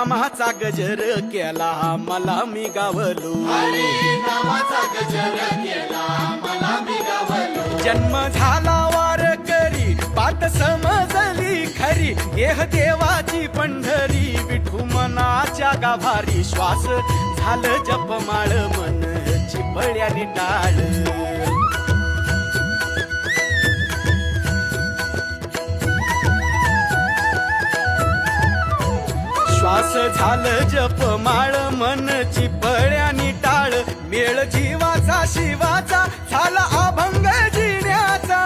नामाचा गजर केला मला मी गावलो, नामाचा गजर केला मला मी गावलो. जन्म झाला वार करी पात समजली खरी, देह देवाची पंढरी विठू मनाच्या गाभारी. श्वास झालं जपमाळ मन चिपळ्याने टाळ, श्वास झालं जपमाळ मन चिपळ्याने टाळ. मेळ जीवाचा शिवाचा झाला अभंग जिण्याचा.